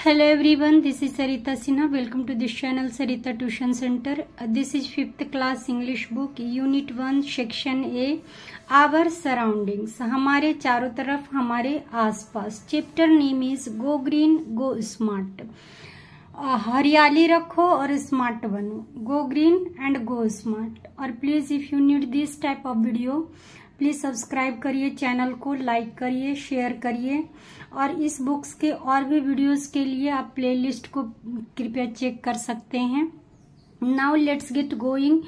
Hello everyone, this is Sarita Sinha. Welcome to this channel Sarita Tuition Center. This is 5th class English book, Unit 1, Section A, Our Surroundings. हमारे चारों तरफ, हमारे आसपास. Chapter name is Go Green, Go Smart. हरियाली रखो और smart बनो. Go Green and Go Smart. और please if you need this type of video, please subscribe करिए चैनल को, लाइक करिए, शेयर करिए. और इस बुक्स के और भी वीडियोस के लिए आप प्लेलिस्ट को कृपया चेक कर सकते हैं. Now let's get going.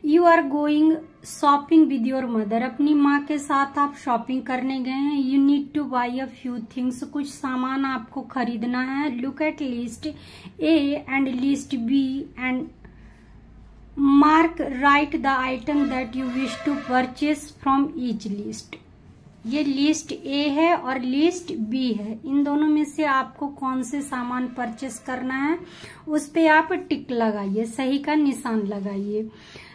You are going shopping with your mother. अपनी माँ के साथ आप शॉपिंग करने गए हैं. You need to buy a few things. कुछ सामान आपको खरीदना है. Look at list A and list B and mark right the item that you wish to purchase from each list. ये लिस्ट ए है और लिस्ट बी है. इन दोनों में से आपको कौन से सामान परचेस करना है उस पे आप टिक लगाइए, सही का निशान लगाइए.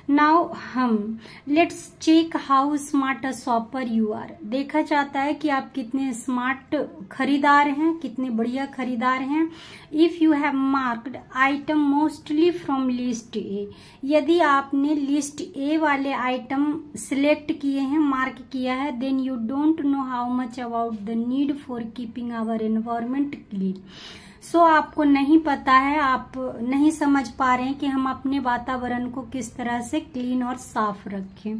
नाउ हम let's check how smart a shopper you are. देखा जाता है कि आप कितने स्मार्ट खरीदार हैं, कितने बढ़िया खरीदार हैं. If you have marked item mostly from list A. यदि आपने लिस्ट ए वाले आइटम सिलेक्ट किए हैं, मार्क किया है, then you don't know how much about the need for keeping our environment clean. So आपको नहीं पता है, आप नहीं समझ पा रहे हैं कि हम अपने वातावरण को किस तरह से क्लीन और साफ रखें.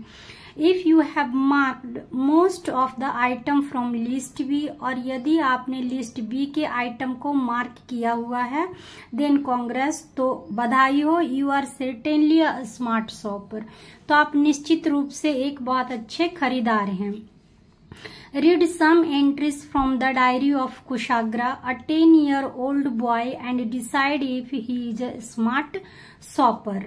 If you have marked most of the item from list B. और यदि आपने लिस्ट बी के आइटम को मार्क किया हुआ है, देन कांग्रेस, तो बधाई हो, you are certainly a smart shopper. तो आप निश्चित रूप से एक बहुत अच्छे खरीदार हैं. Read some entries from the diary of Kushagra, a 10-year-old boy, and decide if he is a smart shopper.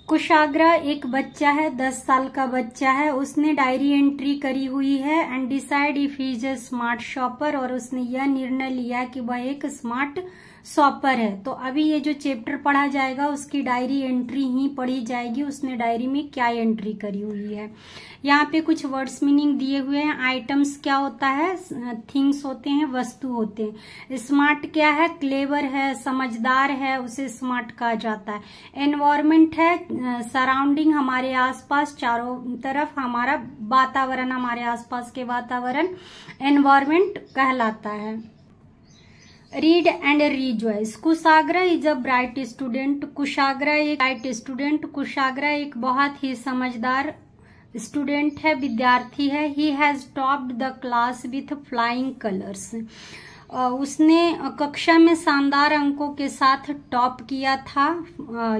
Kushagra एक बच्चा है, 10 साल का बच्चा है. उसने डायरी एंट्री करी हुई है and decide if he is a smart shopper. और उसने यह निर्णय लिया कि वह एक स्मार्ट शॉपर है. तो अभी ये जो चैप्टर पढ़ा जाएगा उसकी डायरी एंट्री ही पढ़ी जाएगी. उसने डायरी में क्या एंट्री करी हुई है. यहाँ पे कुछ वर्ड्स मीनिंग दिए हुए हैं. आइटम्स क्या होता है? थिंग्स होते हैं, वस्तु होते हैं. स्मार्ट क्या है? क्लेवर है, समझदार है, उसे स्मार्ट कहा जाता है. एनवायरमेंट है, सराउंडिंग, हमारे आसपास चारों तरफ हमारा वातावरण, हमारे आसपास के वातावरण एनवायरमेंट कहलाता है. Read and rejoice. Kushagra is a bright student. Kushagra एक ब्राइट स्टूडेंट. कुशाग्रा एक बहुत ही समझदार स्टूडेंट है, विद्यार्थी है. He has topped the class with flying colours. उसने कक्षा में शानदार अंकों के साथ टॉप किया था.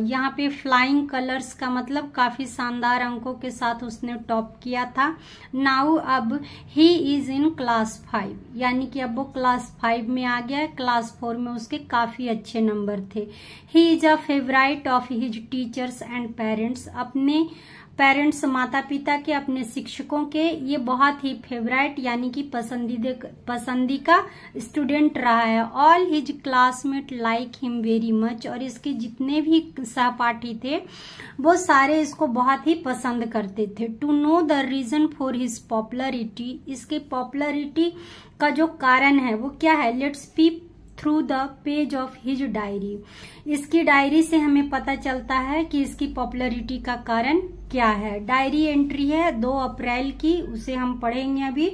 यहाँ पे फ्लाइंग कलर्स का मतलब काफी शानदार अंकों के साथ उसने टॉप किया था. नाउ अब ही इज इन क्लास 5, यानी कि अब वो क्लास 5 में आ गया है. क्लास 4 में उसके काफी अच्छे नंबर थे. He is a favourite of his teachers and parents. अपने पेरेंट्स, माता पिता के, अपने शिक्षकों के ये बहुत ही फेवरेट यानी कि पसंदीदा स्टूडेंट रहा है. All his classmate like him very much. और इसके जितने भी सहपाठी थे वो सारे इसको बहुत ही पसंद करते थे. To know the reason for his popularity. इसके पॉपुलरिटी का जो कारण है वो क्या है? Let's peep through the page of his diary. इसकी डायरी से हमें पता चलता है कि इसकी पॉपुलरिटी का कारण क्या है. डायरी एंट्री है 2 अप्रैल की, उसे हम पढ़ेंगे अभी.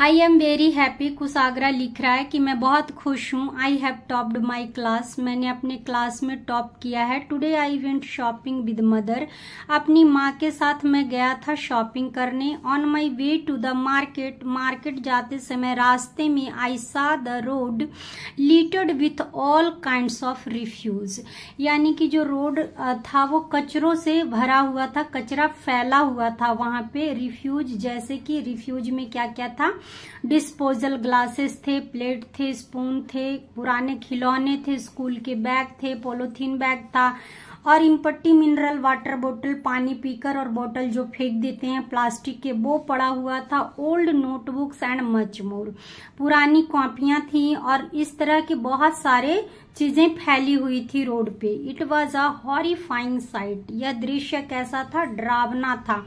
I am very happy. Kushagra लिख रहा है कि मैं बहुत खुश हूँ. I have topped my class. मैंने अपने क्लास में टॉप किया है. Today I went shopping with mother. अपनी माँ के साथ मैं गया था शॉपिंग करने. On my way to the market. Market जाते समय रास्ते में I saw the road littered with all kinds of refuse. यानी कि जो रोड था वो कचरों से भरा हुआ था, कचरा फैला हुआ था वहां पे. रिफ्यूज, जैसे कि रिफ्यूज में क्या क्या था? डिस्पोजल ग्लासेस थे, प्लेट थे, स्पून थे, पुराने खिलौने थे, स्कूल के बैग थे, पॉलीथीन बैग था, और इम्पट्टी मिनरल वाटर बोतल, पानी पीकर और बोतल जो फेंक देते हैं प्लास्टिक के, वो पड़ा हुआ था. Old notebooks and much more. पुरानी कॉपियां थी और इस तरह के बहुत सारे चीजें फैली हुई थी रोड पे. It was a horrifying site. यह दृश्य कैसा था? डरावना था.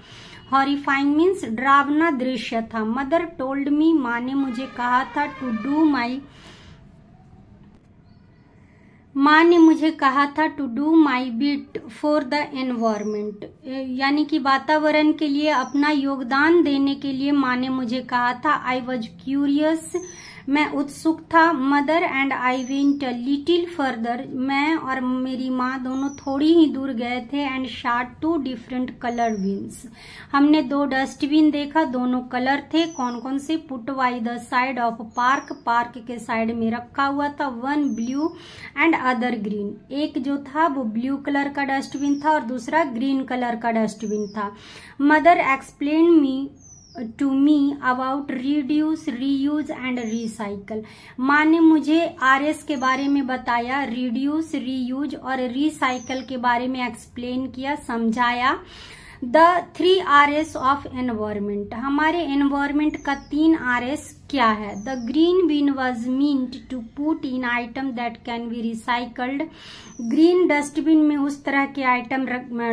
हॉरिफाइंग मीन्स डरावना दृश्य था। मदर टोल्ड मी, माँ ने मुझे कहा था, to do my bit for the environment, यानी कि वातावरण के लिए अपना योगदान देने के लिए माँ ने मुझे कहा था। आई वॉज क्यूरियस, मैं उत्सुक था। Mother and I went a little further, मैं और मेरी माँ दोनों थोड़ी ही दूर गए थे। And shot 2 different colour beans, हमने 2 डस्टबिन देखा, दोनों कलर थे। कौन कौन से? Put by the side of park, park के साइड में रखा हुआ था। 1 ब्लू एंड अदर ग्रीन, एक जो था वो ब्लू कलर का डस्टबिन था और दूसरा ग्रीन कलर का डस्टबिन था। Mother explain to me about reduce, reuse and recycle, माँ ने मुझे RS के बारे में बताया, रिड्यूस, रीयूज और रिसाइकल के बारे में एक्सप्लेन किया, समझाया। द 3 RS ऑफ एनवायरमेंट, हमारे एनवायरमेंट का 3 RS क्या है? The green bin was meant to put in item that can be recycled, green dustbin में उस तरह के आइटम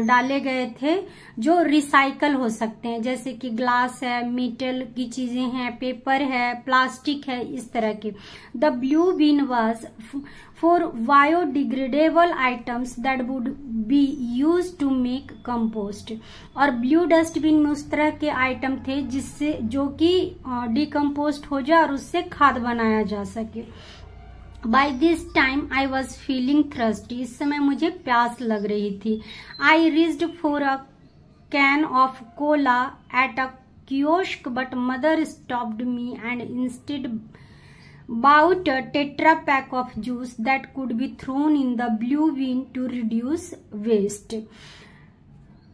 डाले गए थे जो रिसाइकल हो सकते हैं, जैसे कि ग्लास है, मेटल की चीजें हैं, पेपर है, प्लास्टिक है, इस तरह के। The blue bin was for biodegradable items that would be use to make compost, और ब्लू डस्टबिन में उस तरह के आइटम थे जिससे जो कि डिकम्पोस्ट हो जाए और उससे खाद बनाया जा सके। By this time I was feeling thirsty, इस समय मुझे प्यास लग रही थी। I reached for a can of cola at a kiosk but mother stopped me and instead bought a tetra pack of juice that could be thrown in the blue bin to reduce waste।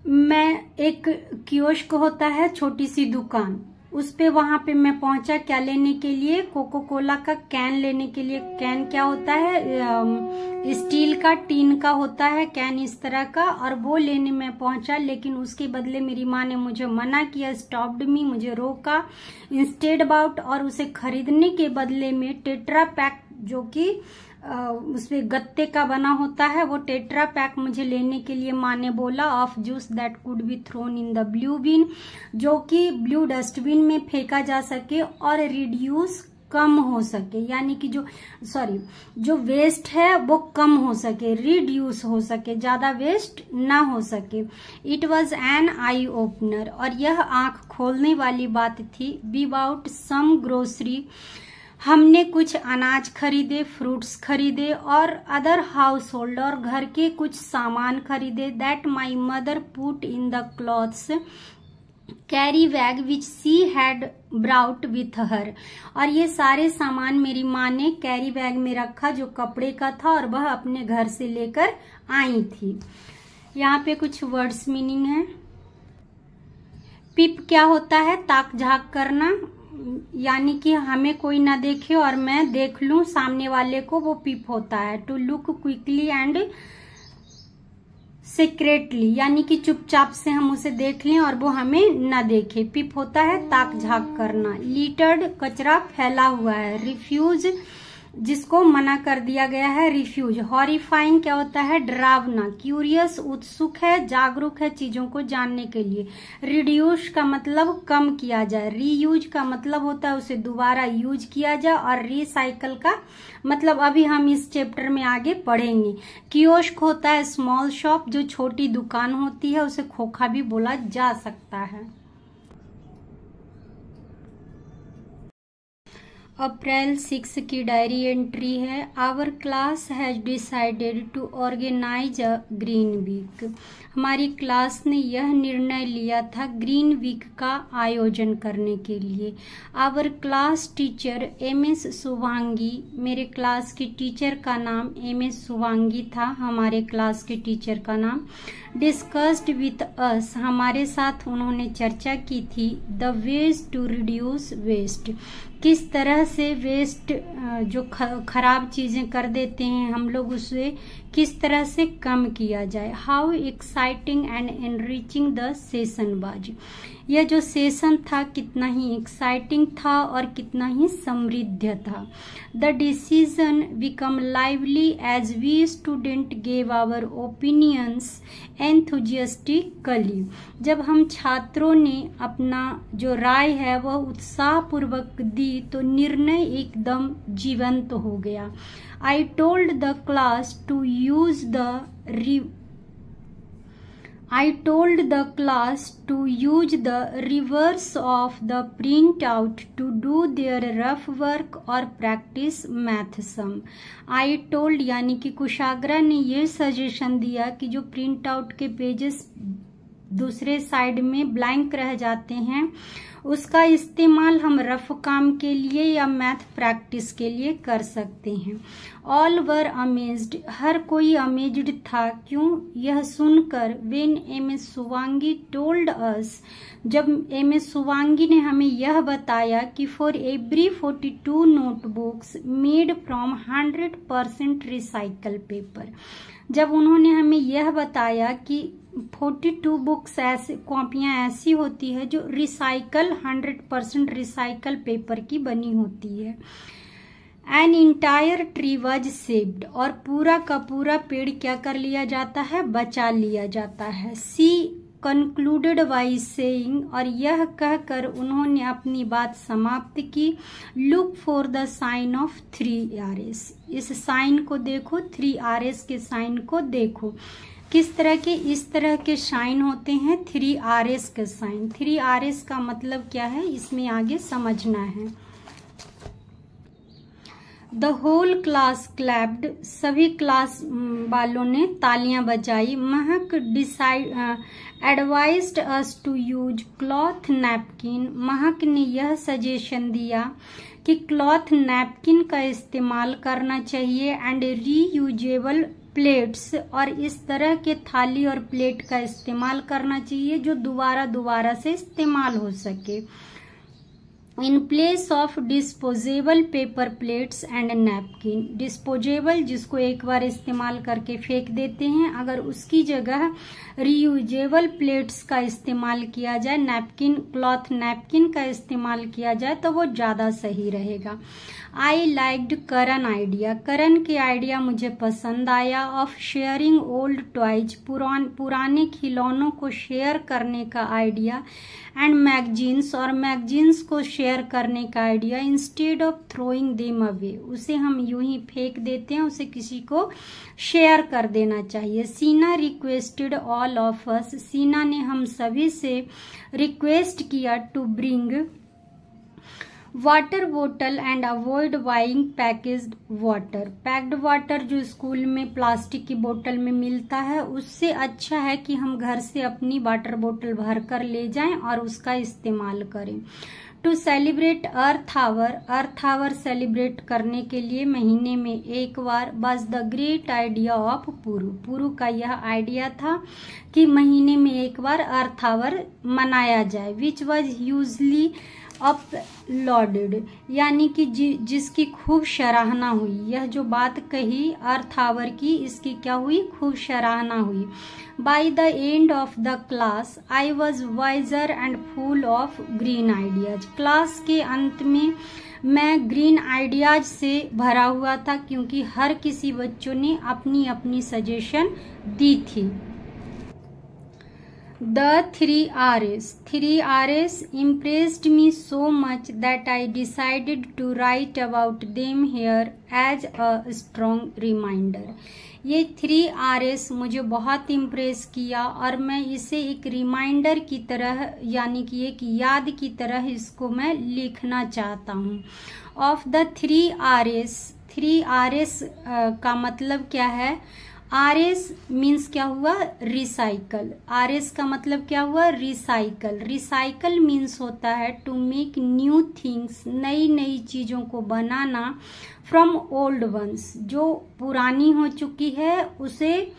मैं एक kiosk होता है, छोटी सी दुकान, उस पे वहां पे मैं पहुंचा क्या लेने के लिए? कोको कोला का कैन लेने के लिए। कैन क्या होता है? स्टील का, टीन का होता है कैन इस तरह का, और वो लेने में पहुंचा, लेकिन उसके बदले मेरी माँ ने मुझे मना किया, स्टॉप्ड मी, मुझे रोका। इंस्टेड अबाउट, और उसे खरीदने के बदले में टेट्रा पैक, जो कि उसपे गत्ते का बना होता है, वो टेट्रा पैक मुझे लेने के लिए माँ ने बोला, of juice that could be thrown in the blue bin, जो कि ब्लू डस्टबिन में फेंका जा सके और रिड्यूस, कम हो सके, यानी कि जो वेस्ट है वो कम हो सके, रिड्यूस हो सके, ज्यादा वेस्ट ना हो सके। It was an eye opener, और यह आंख खोलने वाली बात थी। बी अबाउट सम ग्रोसरी, हमने कुछ अनाज खरीदे, फ्रूट्स खरीदे और अदर हाउस होल्ड, और घर के कुछ सामान खरीदे। That my mother put in the clothes carry bag which she had brought with her, और ये सारे सामान मेरी माँ ने कैरी बैग में रखा जो कपड़े का था और वह अपने घर से लेकर आई थी। यहाँ पे कुछ वर्ड्स मीनिंग है। पिप क्या होता है? ताक झाक करना, यानी कि हमें कोई ना देखे और मैं देख लूं सामने वाले को, वो पिप होता है। To look quickly and secretly, यानी कि चुपचाप से हम उसे देख लें और वो हमें न देखे, पिप होता है ताक झाक करना। लिटर्ड, कचरा फैला हुआ है। रिफ्यूज, जिसको मना कर दिया गया है, रिफ्यूज। हॉरिफाइंग क्या होता है? डरावना। क्यूरियस, उत्सुक है, जागरूक है चीजों को जानने के लिए। रिड्यूस का मतलब कम किया जाए। रीयूज का मतलब होता है उसे दोबारा यूज किया जाए, और रिसाइकल का मतलब अभी हम इस चैप्टर में आगे पढ़ेंगे। कियोस्क होता है स्मॉल शॉप, जो छोटी दुकान होती है, उसे खोखा भी बोला जा सकता है। अप्रैल 6 की डायरी एंट्री है। Our class has decided to organise a green week, हमारी क्लास ने यह निर्णय लिया था ग्रीन वीक का आयोजन करने के लिए। Our class teacher MS Shubhangi, मेरे क्लास की टीचर का नाम MS शुभांगी था, हमारे क्लास के टीचर का नाम। डिस्कस्ड विथ अस, हमारे साथ उन्होंने चर्चा की थी। The ways to reduce waste, किस तरह से वेस्ट, जो खराब चीजें कर देते हैं हम लोग, उसे किस तरह से कम किया जाए। How exciting and enriching the session was, यह जो सेशन था कितना ही एक्साइटिंग था और कितना ही समृद्ध था। The decision become lively as we student gave our opinions enthusiastically. जब हम छात्रों ने अपना जो राय है वह उत्साहपूर्वक दी तो निर्णय एकदम जीवंत हो गया। I told the class to use the reverse of the printout to do their rough work or practice math sum। I told यानी कि कुशाग्रा ने ये सजेशन दिया कि जो प्रिंट आउट के पेजेस दूसरे साइड में ब्लैंक रह जाते हैं उसका इस्तेमाल हम रफ काम के लिए या मैथ प्रैक्टिस के लिए कर सकते हैं। ऑल वर अमेज्ड, हर कोई अमेज्ड था। क्यों? यह सुनकर when M S Suvangi told us, जब एम एस सुवांगी ने हमें यह बताया कि for every 42 notebooks made from 100% recycle paper. जब उन्होंने हमें यह बताया कि 42 बुक्स ऐसे कॉपियां ऐसी होती है जो रिसाइकल 100% रिसाइकल पेपर की बनी होती है। An entire tree was saved, और पूरा का पूरा पेड़ क्या कर लिया जाता है? बचा लिया जाता है। सी कंक्लूडेड बाई सेइंग, और यह कहकर उन्होंने अपनी बात समाप्त की। Look for the sign of 3Rs, इस साइन को देखो, 3Rs के साइन को देखो। किस तरह के? इस तरह के साइन होते हैं 3Rs के साइन। 3Rs का मतलब क्या है इसमें आगे समझना है। द होल क्लास क्लैप्ड, सभी क्लास वालों ने तालियां बजाई। Mahak advised us to use cloth napkin, Mahak ने यह सजेशन दिया कि क्लॉथ नैपकिन का इस्तेमाल करना चाहिए। एंड रीयूजेबल प्लेट्स, और इस तरह के थाली और प्लेट का इस्तेमाल करना चाहिए जो दोबारा से इस्तेमाल हो सके। In place of disposable paper plates and napkin, disposable जिसको एक बार इस्तेमाल करके फेंक देते हैं, अगर उसकी जगह रीयूजेबल प्लेट्स का इस्तेमाल किया जाए, नैपकिन क्लॉथ नैपकिन का इस्तेमाल किया जाए तो वो ज्यादा सही रहेगा। आई लाइक्ड करन आइडिया, करण के आइडिया मुझे पसंद आया। ऑफ शेयरिंग ओल्ड टॉयज, पुराने खिलौनों को शेयर करने का आइडिया। एंड मैगजीन्स, और मैगजीन्स को शेयर करने का idea. Instead of throwing them away, उसे हम यूं ही फेंक देते हैं, उसे किसी को शेयर कर देना चाहिए। सीना रिक्वेस्टेड ऑल ऑफ अस, सीना ने हम सभी से रिक्वेस्ट किया टू ब्रिंग वाटर बोतल and avoid buying packaged water. Packed water जो स्कूल में प्लास्टिक की बोतल में मिलता है उससे अच्छा है कि हम घर से अपनी वाटर बोतल भर कर ले जाएं और उसका इस्तेमाल करें। To celebrate earth hour celebrate करने के लिए महीने में एक बार। Was the great idea of Puru का यह आइडिया था कि महीने में एक बार अर्थ आवर मनाया जाए। विच वॉज यूजली अपलॉडेड, यानी कि जिसकी खूब सराहना हुई। यह जो बात कही अर्थ आवर की, इसकी क्या हुई? खूब सराहना हुई। By the end of the class I was wiser and full of green ideas, class के अंत में मैं ग्रीन आइडियाज से भरा हुआ था क्योंकि हर किसी बच्चों ने अपनी अपनी सजेशन दी थी। The 3Rs impressed me so much that I decided to write about them here as a strong reminder। ये 3Rs मुझे बहुत इम्प्रेस किया और मैं इसे एक रिमाइंडर की तरह, यानी कि एक याद की तरह इसको मैं लिखना चाहता हूँ। ऑफ द 3Rs का मतलब क्या है? RS मीन्स क्या हुआ? रिसाइकल। RS का मतलब क्या हुआ? रिसाइकल। रिसाइकल मीन्स होता है टू मेक न्यू थिंग्स, नई नई चीजों को बनाना। फ्रॉम ओल्ड वंस, जो पुरानी हो चुकी है उसे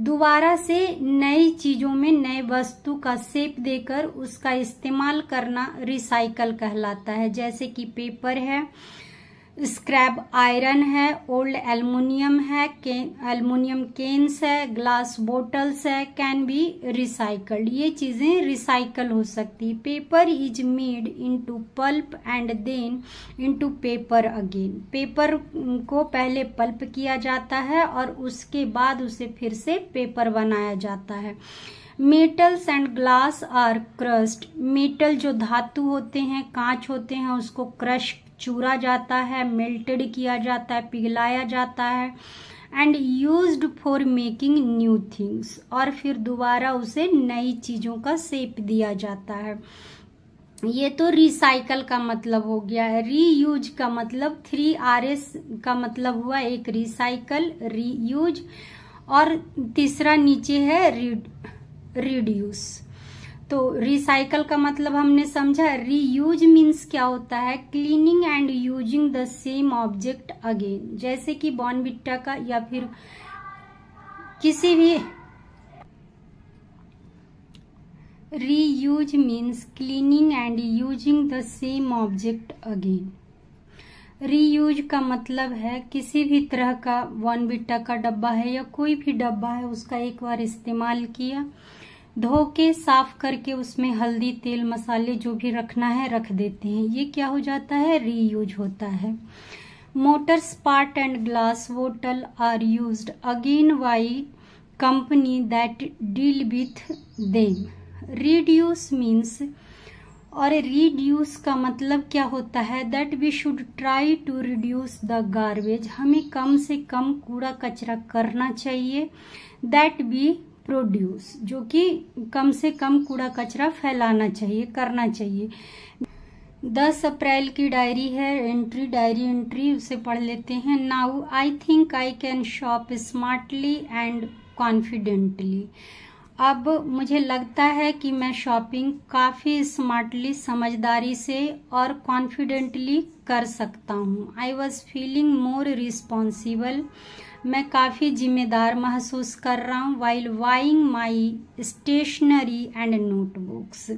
दोबारा से नई चीजों में, नए वस्तु का शेप देकर उसका इस्तेमाल करना रिसाइकल कहलाता है। जैसे कि पेपर है, स्क्रैप आयरन है, ओल्ड एल्युमिनियम है, एल्युमिनियम केन्स है, ग्लास बोटल्स है, कैन बी रिसाइकल्ड। ये चीजें रिसाइकल हो सकती। Paper is made into pulp and then into paper again. Paper को पहले पल्प किया जाता है और उसके बाद उसे फिर से पेपर बनाया जाता है। Metals and glass are crushed. Metal जो धातु होते हैं, कांच होते हैं, उसको क्रश चूरा जाता है, मेल्टेड किया जाता है, पिघलाया जाता है, and used for making new things. और फिर दोबारा उसे नई चीजों का शेप दिया जाता है। ये तो रिसाइकल का मतलब हो गया है। रीयूज का मतलब 3Rs का मतलब हुआ, एक रिसाइकल, रीयूज, और तीसरा नीचे है रिड्यूस। तो रिसाइकल का मतलब हमने समझा। रीयूज मीन्स क्या होता है? Cleaning and using the same object again. जैसे कि बॉर्नविटा का या फिर किसी भी, reuse means cleaning and using the same object again. Reuse का मतलब है किसी भी तरह का बॉर्नविटा का डब्बा है या कोई भी डब्बा है, उसका एक बार इस्तेमाल किया, धो के साफ करके उसमें हल्दी, तेल, मसाले जो भी रखना है रख देते हैं। ये क्या हो जाता है? रीयूज होता है। मोटर्स पार्ट एंड ग्लास बोतल are used again by company that deal with them. Reduce means, और रिड्यूस का मतलब क्या होता है? That we should try to reduce the garbage. हमें कम से कम कूड़ा कचरा करना चाहिए। दैट वी प्रोड्यूस, जो कि कम से कम कूड़ा कचरा फैलाना चाहिए, करना चाहिए। 10 अप्रैल की डायरी है, एंट्री, डायरी एंट्री, उसे पढ़ लेते हैं। Now I think I can shop smartly and confidently. अब मुझे लगता है कि मैं शॉपिंग काफी स्मार्टली, समझदारी से और कॉन्फिडेंटली कर सकता हूँ। I was feeling more responsible. मैं काफी जिम्मेदार महसूस कर रहा हूँ। While buying my stationery and notebooks.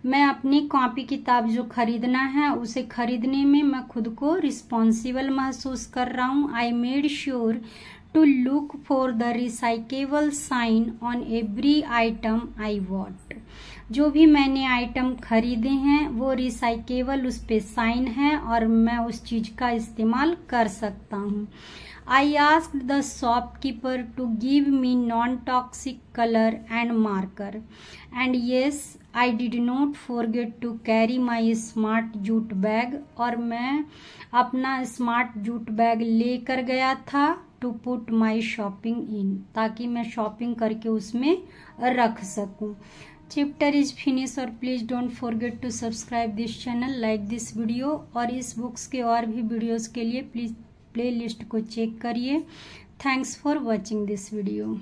मैं अपनी कॉपी किताब जो खरीदना है उसे खरीदने में मैं खुद को रिस्पॉन्सिबल महसूस कर रहा हूँ। I made sure to look for the recyclable sign on every item I bought. जो भी मैंने आइटम खरीदे हैं वो रिसाइकेबल उस पे साइन है और मैं उस चीज का इस्तेमाल कर सकता हूँ। I asked the shopkeeper to give me non-toxic color and marker, and yes, I did not forget to carry my smart jute bag। और मैं अपना स्मार्ट जूट बैग लेकर गया था to put my shopping in, ताकि मैं shopping करके उसमें रख सकूं। चैप्टर इज फिनिश और please don't forget to subscribe this channel, like this video, और इस बुक्स के और भी वीडियोस के लिए प्लीज प्लेलिस्ट को चेक करिए। Thanks for watching this video.